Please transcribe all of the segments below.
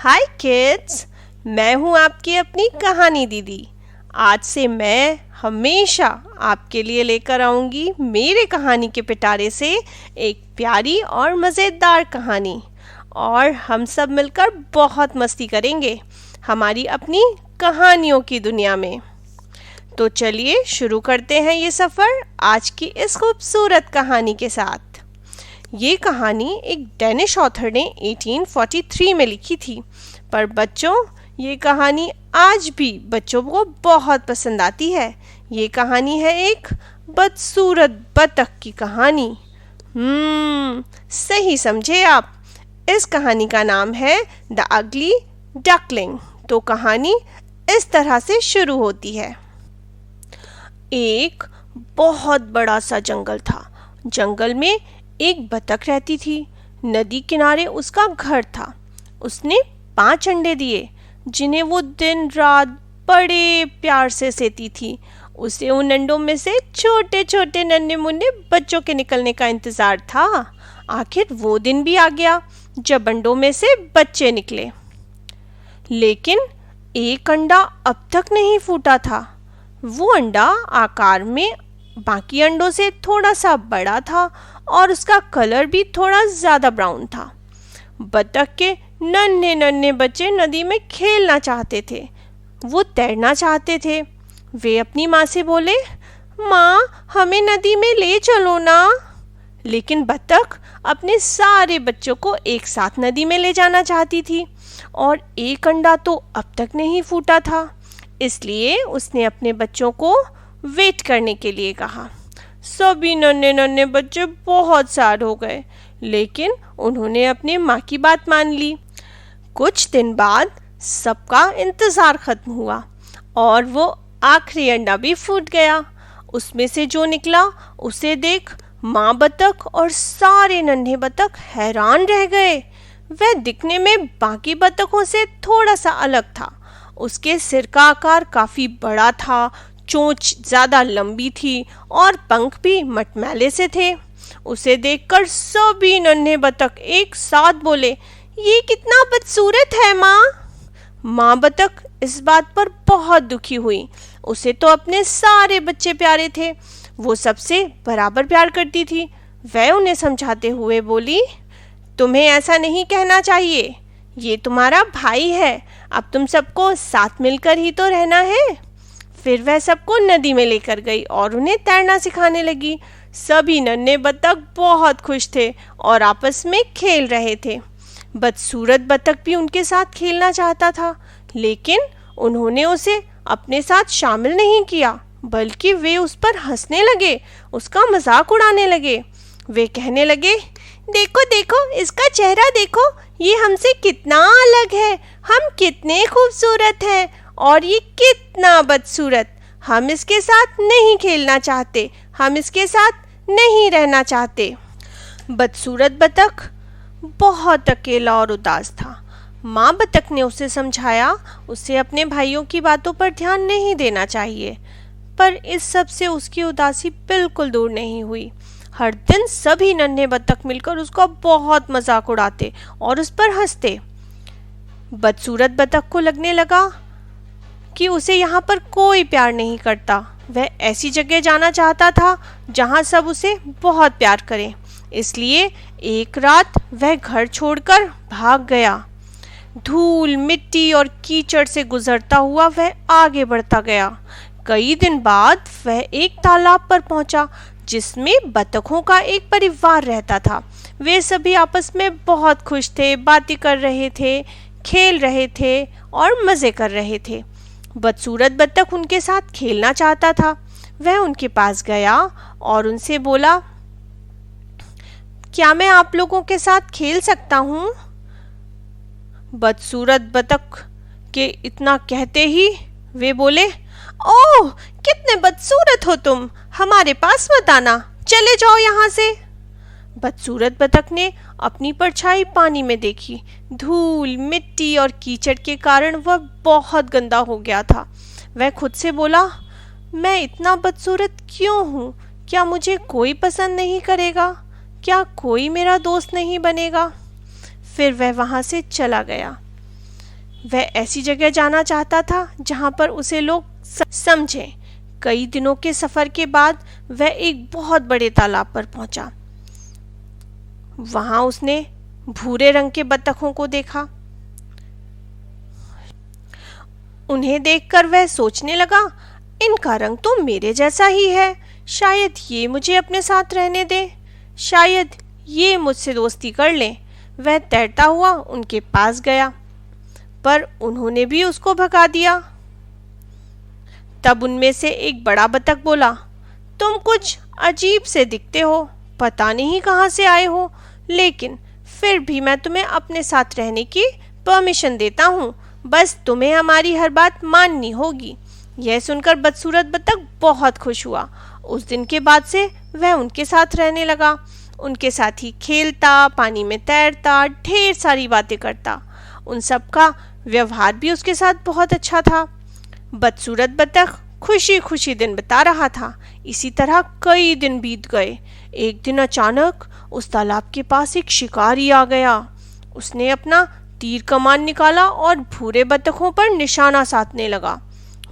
हाय kids, मैं हूँ आपकी अपनी कहानी दीदी। आज से मैं हमेशा आपके लिए लेकर आऊँगी मेरे कहानी के पिटारे से एक प्यारी और मज़ेदार कहानी, और हम सब मिलकर बहुत मस्ती करेंगे हमारी अपनी कहानियों की दुनिया में। तो चलिए शुरू करते हैं ये सफ़र आज की इस खूबसूरत कहानी के साथ। ये कहानी एक डेनिश ऑथर ने 1843 में लिखी थी, पर बच्चों ये कहानी आज भी बच्चों को बहुत पसंद आती है। ये कहानी है एक बदसूरत बतख की कहानी। सही समझे आप। इस कहानी का नाम है द अगली डकलिंग। तो कहानी इस तरह से शुरू होती है। एक बहुत बड़ा सा जंगल था। जंगल में एक बतख रहती थी। नदी किनारे उसका घर था। उसने 5 अंडे दिए, जिन्हें वो दिन रात बड़े प्यार से सेती थी। उसे उन अंडों में से छोटे छोटे नन्हे मुन्ने बच्चों के निकलने का इंतजार था। आखिर वो दिन भी आ गया जब अंडों में से बच्चे निकले, लेकिन एक अंडा अब तक नहीं फूटा था। वो अंडा आकार में बाकी अंडों से थोड़ा सा बड़ा था और उसका कलर भी थोड़ा ज़्यादा ब्राउन था। बतख के नन्हे नन्हे बच्चे नदी में खेलना चाहते थे। वो तैरना चाहते थे। वे अपनी माँ से बोले, माँ हमें नदी में ले चलो ना। लेकिन बतख अपने सारे बच्चों को एक साथ नदी में ले जाना चाहती थी, और एक अंडा तो अब तक नहीं फूटा था। इसलिए उसने अपने बच्चों को वेट करने के लिए कहा। सभी नन्हे नन्हे बच्चे बहुत सैड हो गए, लेकिन उन्होंने अपनी माँ की बात मान ली। कुछ दिन बाद सबका इंतज़ार ख़त्म हुआ और वो आखिरी अंडा भी फूट गया। उसमें से जो निकला उसे देख माँ बतख और सारे नन्हे बतख हैरान रह गए। वह दिखने में बाकी बतखों से थोड़ा सा अलग था। उसके सिर का आकार काफ़ी बड़ा था, चोंच ज़्यादा लंबी थी और पंख भी मटमैले से थे। उसे देखकर सभी नन्हे बतख एक साथ बोले, ये कितना बदसूरत है माँ। माँ बतख इस बात पर बहुत दुखी हुई। उसे तो अपने सारे बच्चे प्यारे थे। वो सबसे बराबर प्यार करती थी। वह उन्हें समझाते हुए बोली, तुम्हें ऐसा नहीं कहना चाहिए। ये तुम्हारा भाई है। अब तुम सबको साथ मिलकर ही तो रहना है। फिर वह सबको नदी में लेकर गई और उन्हें तैरना सिखाने लगी। सभी नन्हे बतख बहुत खुश थे और आपस में खेल रहे थे। बदसूरत बतख भी उनके साथ खेलना चाहता था, लेकिन उन्होंने उसे अपने साथ शामिल नहीं किया, बल्कि वे उस पर हंसने लगे, उसका मजाक उड़ाने लगे। वे कहने लगे, देखो देखो इसका चेहरा देखो, ये हमसे कितना अलग है। हम कितने खूबसूरत हैं और ये कितना बदसूरत। हम इसके साथ नहीं खेलना चाहते, हम इसके साथ नहीं रहना चाहते। बदसूरत बतख बहुत अकेला और उदास था। माँ बतख ने उसे समझाया उसे अपने भाइयों की बातों पर ध्यान नहीं देना चाहिए, पर इस सब से उसकी उदासी बिल्कुल दूर नहीं हुई। हर दिन सभी नन्हे बतख मिलकर उसका बहुत मजाक उड़ाते और उस पर हंसते। बदसूरत बतख को लगने लगा कि उसे यहाँ पर कोई प्यार नहीं करता। वह ऐसी जगह जाना चाहता था जहाँ सब उसे बहुत प्यार करें। इसलिए एक रात वह घर छोड़कर भाग गया। धूल, मिट्टी और कीचड़ से गुजरता हुआ वह आगे बढ़ता गया। कई दिन बाद वह एक तालाब पर पहुंचा, जिसमें बतखों का एक परिवार रहता था। वे सभी आपस में बहुत खुश थे, बातें कर रहे थे, खेल रहे थे और मज़े कर रहे थे। बदसूरत बतख उनके साथ खेलना चाहता था। वह उनके पास गया और उनसे बोला, क्या मैं आप लोगों के साथ खेल सकता हूँ? बदसूरत बतख के इतना कहते ही वे बोले, ओह कितने बदसूरत हो तुम, हमारे पास मत आना, चले जाओ यहाँ से। बदसूरत बतख ने अपनी परछाई पानी में देखी। धूल, मिट्टी और कीचड़ के कारण वह बहुत गंदा हो गया था। वह खुद से बोला, मैं इतना बदसूरत क्यों हूँ? क्या मुझे कोई पसंद नहीं करेगा? क्या कोई मेरा दोस्त नहीं बनेगा? फिर वह वहाँ से चला गया। वह ऐसी जगह जाना चाहता था जहाँ पर उसे लोग समझें। कई दिनों के सफ़र के बाद वह एक बहुत बड़े तालाब पर पहुंचा। वहां उसने भूरे रंग के बतखों को देखा। उन्हें देखकर वह सोचने लगा, इनका रंग तो मेरे जैसा ही है, शायद ये मुझे अपने साथ रहने दे, शायद ये मुझसे दोस्ती कर लें। वह तैरता हुआ उनके पास गया, पर उन्होंने भी उसको भगा दिया। तब उनमें से एक बड़ा बतख बोला, तुम कुछ अजीब से दिखते हो, पता नहीं कहाँ से आए हो, लेकिन फिर भी मैं तुम्हें अपने साथ रहने की परमिशन देता हूँ, बस तुम्हें हमारी हर बात माननी होगी। यह सुनकर बदसूरत बतख बहुत खुश हुआ। उस दिन के बाद से वह उनके साथ रहने लगा। उनके साथ ही खेलता, पानी में तैरता, ढेर सारी बातें करता। उन सब का व्यवहार भी उसके साथ बहुत अच्छा था। बदसूरत बतख खुशी खुशी दिन बिता रहा था। इसी तरह कई दिन बीत गए। एक दिन अचानक उस तालाब के पास एक शिकारी आ गया। उसने अपना तीर कमान निकाला और भूरे बतखों पर निशाना साधने लगा।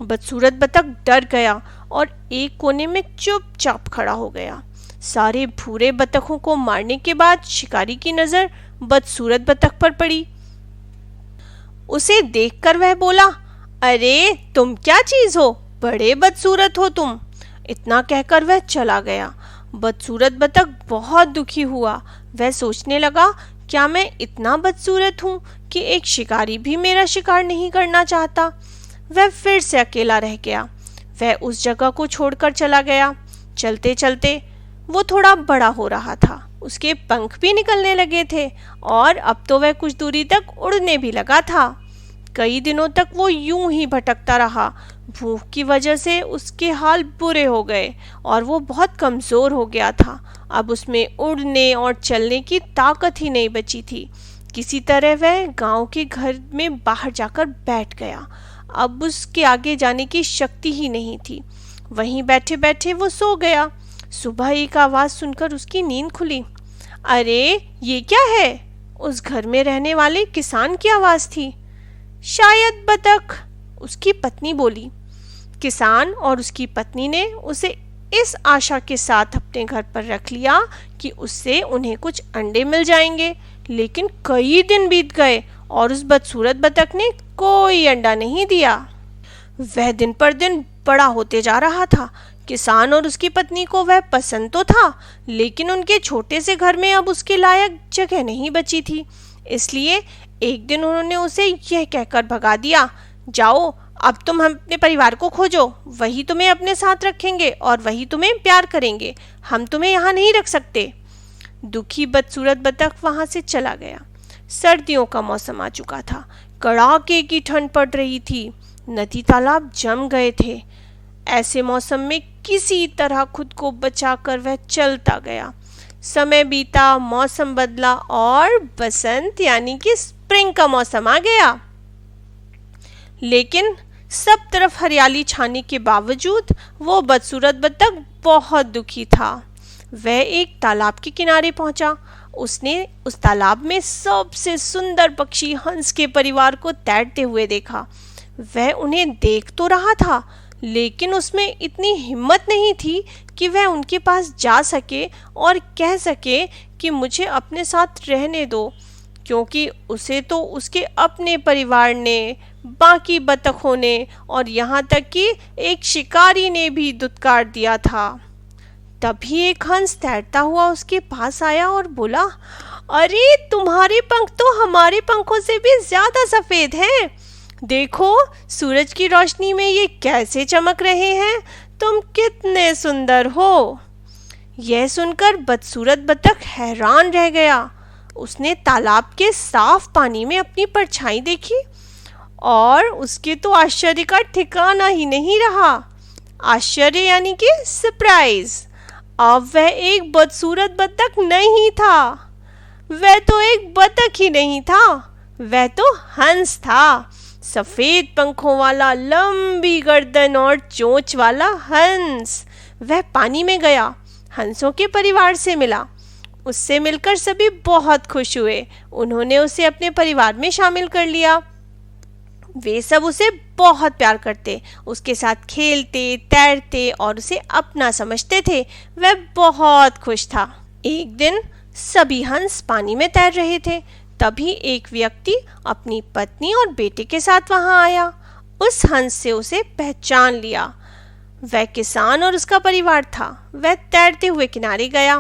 बदसूरत बतख डर गया और एक कोने में चुपचाप खड़ा हो गया। सारे भूरे बतखों को मारने के बाद शिकारी की नजर बदसूरत बतख पर पड़ी। उसे देखकर वह बोला, अरे तुम क्या चीज हो, बड़े बदसूरत हो तुम। इतना कहकर वह चला गया। बदसूरत बतख बहुत दुखी हुआ। वह सोचने लगा, क्या मैं इतना बदसूरत हूँ कि एक शिकारी भी मेरा शिकार नहीं करना चाहता। वह फिर से अकेला रह गया। वह उस जगह को छोड़कर चला गया। चलते चलते वो थोड़ा बड़ा हो रहा था। उसके पंख भी निकलने लगे थे और अब तो वह कुछ दूरी तक उड़ने भी लगा था। कई दिनों तक वो यूं ही भटकता रहा। भूख की वजह से उसके हाल बुरे हो गए और वो बहुत कमज़ोर हो गया था। अब उसमें उड़ने और चलने की ताकत ही नहीं बची थी। किसी तरह वह गांव के घर में बाहर जाकर बैठ गया। अब उसके आगे जाने की शक्ति ही नहीं थी। वहीं बैठे बैठे वो सो गया। सुबह एक आवाज़ सुनकर उसकी नींद खुली। अरे ये क्या है? उस घर में रहने वाले किसान की आवाज़ थी। शायद बतख, उसकी पत्नी बोली। किसान और उसकी पत्नी ने उसे इस आशा के साथ अपने घर पर रख लिया कि उससे उन्हें कुछ अंडे मिल जाएंगे। लेकिन कई दिन बीत गए और उस बदसूरत बतख ने कोई अंडा नहीं दिया। वह दिन पर दिन बड़ा होते जा रहा था। किसान और उसकी पत्नी को वह पसंद तो था, लेकिन उनके छोटे से घर में अब उसके लायक जगह नहीं बची थी। इसलिए एक दिन उन्होंने उसे यह कहकर भगा दिया, जाओ अब तुम अपने परिवार को खोजो, वही तुम्हें अपने साथ रखेंगे और वही तुम्हें प्यार करेंगे, हम तुम्हें यहाँ नहीं रख सकते। दुखी बदसूरत बतख वहाँ से चला गया। सर्दियों का मौसम आ चुका था। कड़ाके की ठंड पड़ रही थी। नदी तालाब जम गए थे। ऐसे मौसम में किसी तरह खुद को बचाकर वह चलता गया। समय बीता, मौसम बदला और बसंत यानी कि स्प्रिंग का मौसम आ गया। लेकिन सब तरफ हरियाली छाने के बावजूद वो बदसूरत बतख बहुत दुखी था। वह एक तालाब के किनारे पहुंचा। उसने उस तालाब में सबसे सुंदर पक्षी हंस के परिवार को तैरते हुए देखा। वह उन्हें देख तो रहा था, लेकिन उसमें इतनी हिम्मत नहीं थी कि वह उनके पास जा सके और कह सके कि मुझे अपने साथ रहने दो, क्योंकि उसे तो उसके अपने परिवार ने, बाकी बतखों ने और यहाँ तक कि एक शिकारी ने भी दुत्कार दिया था। तभी एक हंस तैरता हुआ उसके पास आया और बोला, अरे तुम्हारे पंख तो हमारे पंखों से भी ज्यादा सफेद हैं। देखो सूरज की रोशनी में ये कैसे चमक रहे हैं, तुम कितने सुंदर हो। यह सुनकर बदसूरत बतख हैरान रह गया। उसने तालाब के साफ पानी में अपनी परछाई देखी और उसके तो आश्चर्य का ठिकाना ही नहीं रहा। आश्चर्य यानी कि सरप्राइज। अब वह एक बदसूरत बतख नहीं था, वह तो एक बतख ही नहीं था, वह तो हंस था। सफेद पंखों वाला, लंबी गर्दन और चोंच वाला हंस। वह पानी में गया, हंसों के परिवार से मिला। उससे मिलकर सभी बहुत खुश हुए। उन्होंने उसे अपने परिवार में शामिल कर लिया। वे सब उसे बहुत प्यार करते, उसके साथ खेलते, तैरते और उसे अपना समझते थे। वह बहुत खुश था। एक दिन सभी हंस पानी में तैर रहे थे। तभी एक व्यक्ति अपनी पत्नी और बेटे के साथ वहां आया। उस हंस से उसे पहचान लिया। वह किसान और उसका परिवार था। वह तैरते हुए किनारे गया।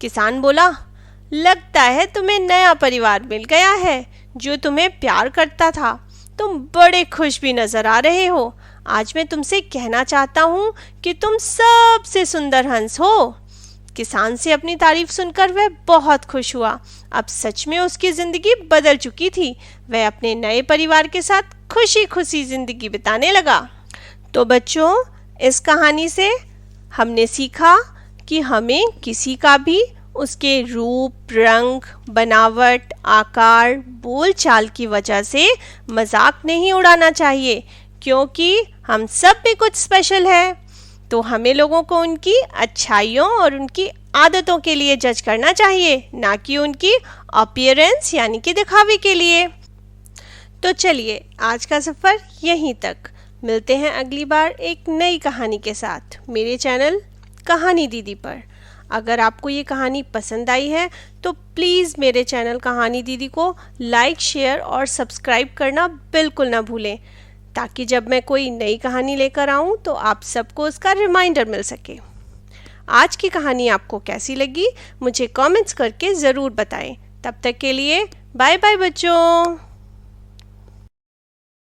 किसान बोला, लगता है तुम्हें नया परिवार मिल गया है जो तुम्हें प्यार करता था। तुम बड़े खुश भी नजर आ रहे हो। आज मैं तुमसे कहना चाहता हूँ कि तुम सबसे सुंदर हंस हो। किसान से अपनी तारीफ सुनकर वह बहुत खुश हुआ। अब सच में उसकी जिंदगी बदल चुकी थी। वह अपने नए परिवार के साथ खुशी खुशी जिंदगी बिताने लगा। तो बच्चों, इस कहानी से हमने सीखा कि हमें किसी का भी उसके रूप, रंग, बनावट, आकार, बोलचाल की वजह से मजाक नहीं उड़ाना चाहिए, क्योंकि हम सब में कुछ स्पेशल है। तो हमें लोगों को उनकी अच्छाइयों और उनकी आदतों के लिए जज करना चाहिए, ना कि उनकी अपीयरेंस यानी कि दिखावे के लिए। तो चलिए, आज का सफ़र यहीं तक। मिलते हैं अगली बार एक नई कहानी के साथ मेरे चैनल कहानी दीदी पर। अगर आपको ये कहानी पसंद आई है तो प्लीज़ मेरे चैनल कहानी दीदी को लाइक, शेयर और सब्सक्राइब करना बिल्कुल ना भूलें, ताकि जब मैं कोई नई कहानी लेकर आऊँ तो आप सबको उसका रिमाइंडर मिल सके। आज की कहानी आपको कैसी लगी मुझे कमेंट्स करके ज़रूर बताएं। तब तक के लिए बाय बाय बच्चों।